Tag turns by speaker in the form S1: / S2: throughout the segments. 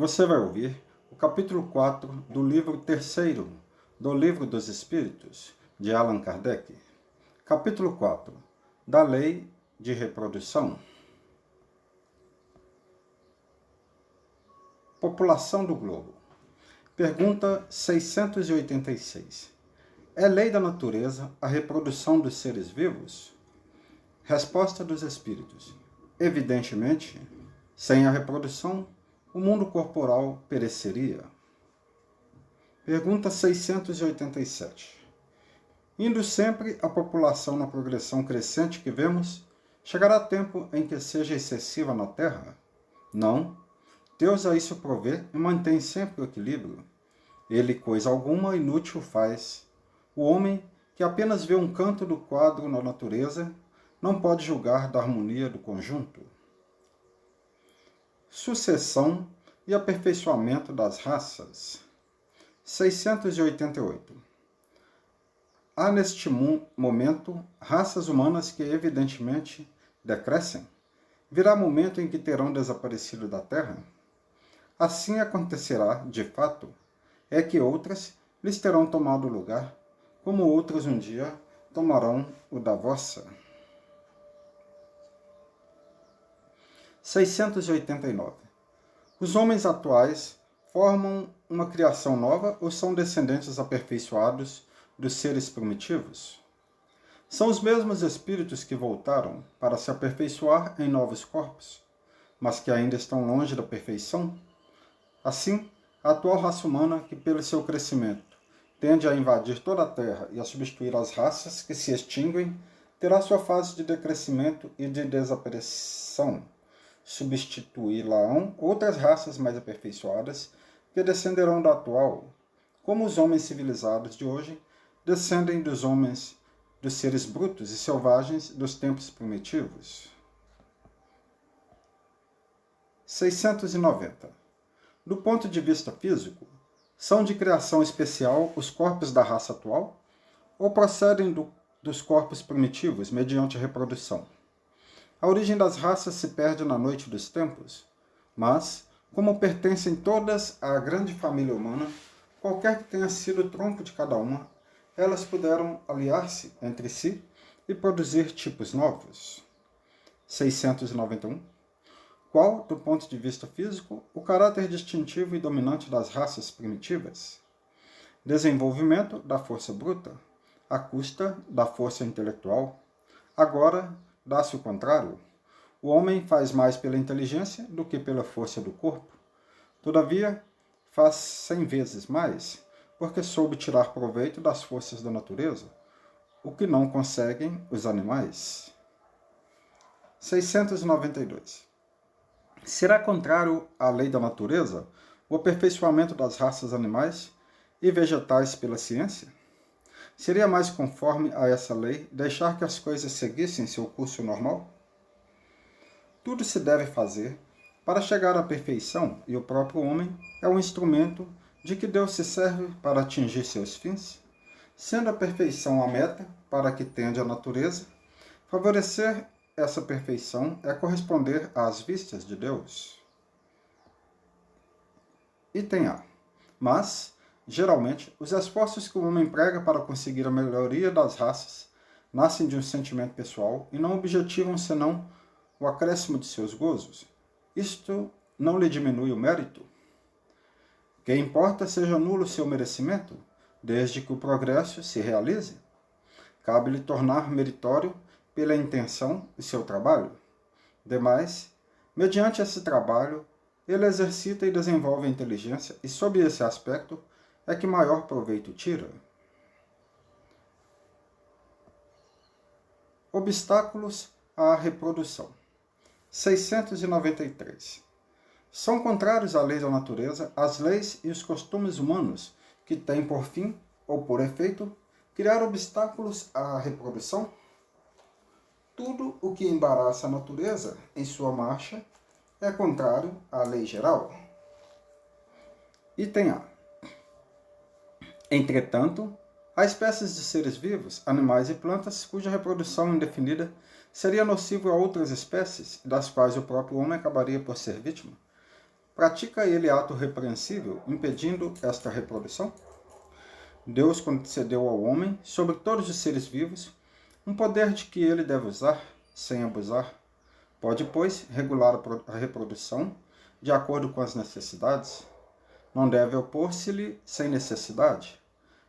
S1: Você vai ouvir o capítulo 4 do livro 3º do Livro dos Espíritos, de Allan Kardec. Capítulo 4 da Lei de Reprodução. População do Globo. Pergunta 686. É lei da natureza a reprodução dos seres vivos? Resposta dos Espíritos. Evidentemente, sem a reprodução, o mundo corporal pereceria. Pergunta 687. Indo sempre a população na progressão crescente que vemos, chegará tempo em que seja excessiva na Terra? Não. Deus a isso provê e mantém sempre o equilíbrio. Ele coisa alguma inútil faz. O homem, que apenas vê um canto do quadro na natureza, não pode julgar da harmonia do conjunto. Sucessão e aperfeiçoamento das raças. 688. Há neste momento raças humanas que evidentemente decrescem. Virá momento em que terão desaparecido da Terra? Assim acontecerá, de fato, é que outras lhes terão tomado lugar, como outras um dia tomarão o da vossa. 689. Os homens atuais formam uma criação nova ou são descendentes aperfeiçoados dos seres primitivos? São os mesmos espíritos que voltaram para se aperfeiçoar em novos corpos, mas que ainda estão longe da perfeição? Assim, a atual raça humana, que pelo seu crescimento tende a invadir toda a Terra e a substituir as raças que se extinguem, terá sua fase de decrescimento e de desaparição. Substituí-la-ão outras raças mais aperfeiçoadas que descenderão da atual, como os homens civilizados de hoje descendem dos seres brutos e selvagens dos tempos primitivos. 690. Do ponto de vista físico, são de criação especial os corpos da raça atual ou procedem dos corpos primitivos mediante a reprodução? A origem das raças se perde na noite dos tempos, mas, como pertencem todas à grande família humana, qualquer que tenha sido o tronco de cada uma, elas puderam aliar-se entre si e produzir tipos novos. 691. Qual, do ponto de vista físico, o caráter distintivo e dominante das raças primitivas? Desenvolvimento da força bruta, à custa da força intelectual. Agora, dá-se o contrário. O homem faz mais pela inteligência do que pela força do corpo. Todavia, faz 100 vezes mais, porque soube tirar proveito das forças da natureza, o que não conseguem os animais. 692. Será contrário à lei da natureza o aperfeiçoamento das raças animais e vegetais pela ciência? Seria mais conforme a essa lei deixar que as coisas seguissem seu curso normal? Tudo se deve fazer para chegar à perfeição, e o próprio homem é um instrumento de que Deus se serve para atingir seus fins, sendo a perfeição a meta para que tende a natureza. Favorecer essa perfeição é corresponder às vistas de Deus. Item A. Mas, geralmente, os esforços que o homem emprega para conseguir a melhoria das raças nascem de um sentimento pessoal e não objetivam senão o acréscimo de seus gozos. Isto não lhe diminui o mérito? Que importa seja nulo seu merecimento, desde que o progresso se realize? Cabe-lhe tornar meritório pela intenção e seu trabalho. Demais, mediante esse trabalho, ele exercita e desenvolve a inteligência e, sob esse aspecto, é que maior proveito tira. Obstáculos à reprodução. 693. São contrários à lei da natureza as leis e os costumes humanos que têm por fim, ou por efeito, criar obstáculos à reprodução? Tudo o que embaraça a natureza em sua marcha é contrário à lei geral. Item A. Entretanto, há espécies de seres vivos, animais e plantas, cuja reprodução indefinida seria nociva a outras espécies, das quais o próprio homem acabaria por ser vítima. pratica ele ato repreensível, impedindo esta reprodução? Deus concedeu ao homem, sobre todos os seres vivos, um poder de que ele deve usar, sem abusar. Pode, pois, regular a reprodução de acordo com as necessidades. Não deve opor-se-lhe sem necessidade.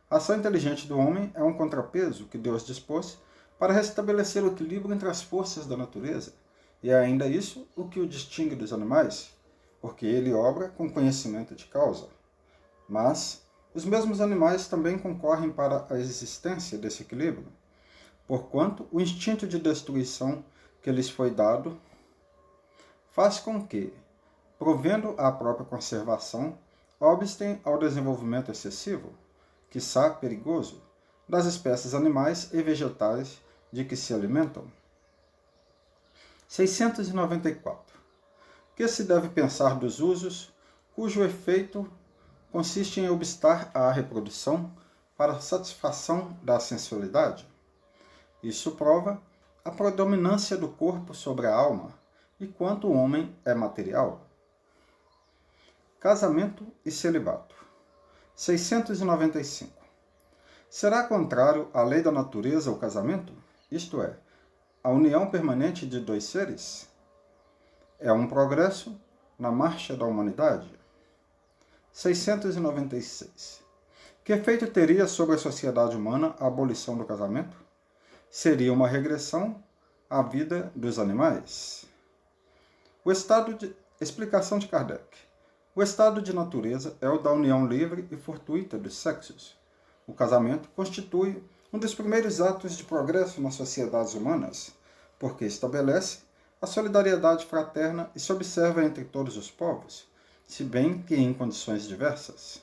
S1: A ação inteligente do homem é um contrapeso que Deus dispôs para restabelecer o equilíbrio entre as forças da natureza, e é ainda isso o que o distingue dos animais, porque ele obra com conhecimento de causa. Mas os mesmos animais também concorrem para a existência desse equilíbrio, porquanto o instinto de destruição que lhes foi dado faz com que, provendo à própria conservação, obstem ao desenvolvimento excessivo, quiçá perigoso, das espécies animais e vegetais de que se alimentam. 694. Que se deve pensar dos usos cujo efeito consiste em obstar à reprodução para a satisfação da sensualidade? Isso prova a predominância do corpo sobre a alma e quanto o homem é material. Casamento e celibato. 695. Será contrário à lei da natureza o casamento? Isto é, a união permanente de dois seres? É um progresso na marcha da humanidade? 696. Que efeito teria sobre a sociedade humana a abolição do casamento? Seria uma regressão à vida dos animais. Explicação de Kardec. O estado de natureza é o da união livre e fortuita dos sexos. O casamento constitui um dos primeiros atos de progresso nas sociedades humanas, porque estabelece a solidariedade fraterna e se observa entre todos os povos, se bem que em condições diversas.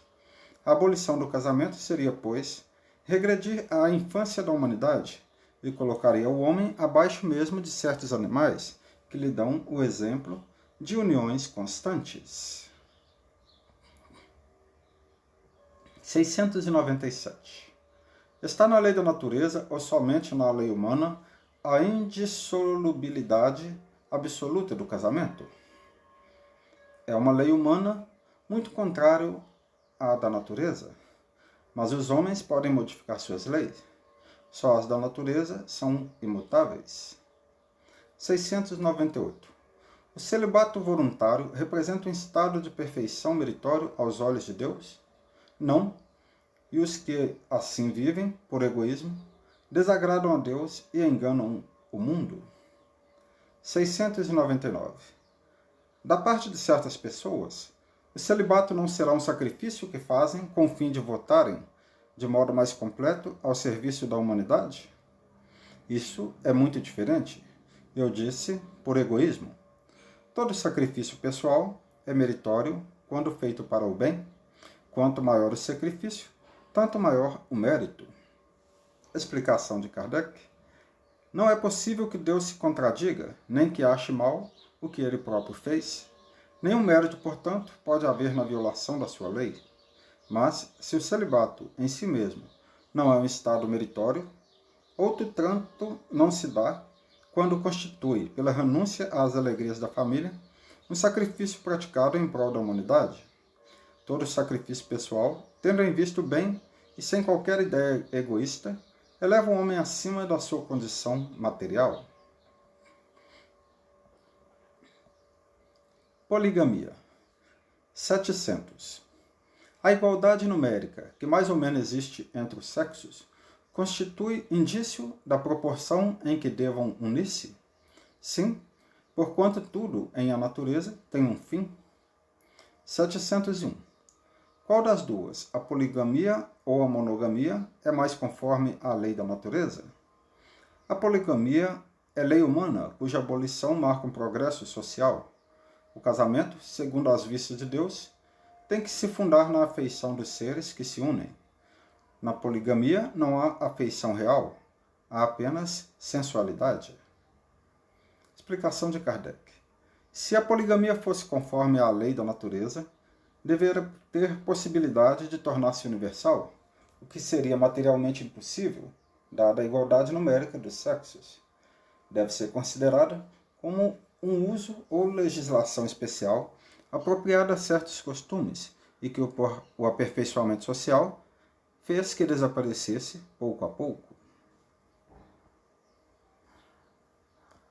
S1: A abolição do casamento seria, pois, regredir à infância da humanidade e colocaria o homem abaixo mesmo de certos animais que lhe dão o exemplo de uniões constantes. 697. Está na lei da natureza ou somente na lei humana a indissolubilidade absoluta do casamento? É uma lei humana muito contrária à da natureza, mas os homens podem modificar suas leis. Só as da natureza são imutáveis. 698. O celibato voluntário representa um estado de perfeição meritório aos olhos de Deus? Não, e os que assim vivem, por egoísmo, desagradam a Deus e enganam o mundo. 699. Da parte de certas pessoas, o celibato não será um sacrifício que fazem com o fim de votarem, de modo mais completo, ao serviço da humanidade? Isso é muito diferente. Eu disse por egoísmo. Todo sacrifício pessoal é meritório quando feito para o bem. Quanto maior o sacrifício, tanto maior o mérito. Explicação de Kardec. Não é possível que Deus se contradiga, nem que ache mal o que ele próprio fez. Nenhum mérito, portanto, pode haver na violação da sua lei. Mas, se o celibato em si mesmo não é um estado meritório, outro tanto não se dá quando constitui, pela renúncia às alegrias da família, um sacrifício praticado em prol da humanidade. Todo sacrifício pessoal, tendo em vista o bem e sem qualquer ideia egoísta, eleva o homem acima da sua condição material. Poligamia. 700. A igualdade numérica, que mais ou menos existe entre os sexos, constitui indício da proporção em que devam unir-se? Sim, porquanto tudo em a natureza tem um fim. 701. Qual das duas, a poligamia ou a monogamia, é mais conforme à lei da natureza? A poligamia é lei humana, cuja abolição marca um progresso social. O casamento, segundo as vistas de Deus, tem que se fundar na afeição dos seres que se unem. Na poligamia não há afeição real, há apenas sensualidade. Explicação de Kardec. Se a poligamia fosse conforme à lei da natureza, deveria ter possibilidade de tornar-se universal, o que seria materialmente impossível, dada a igualdade numérica dos sexos. Deve ser considerada como um uso ou legislação especial apropriada a certos costumes e que o aperfeiçoamento social fez que desaparecesse pouco a pouco.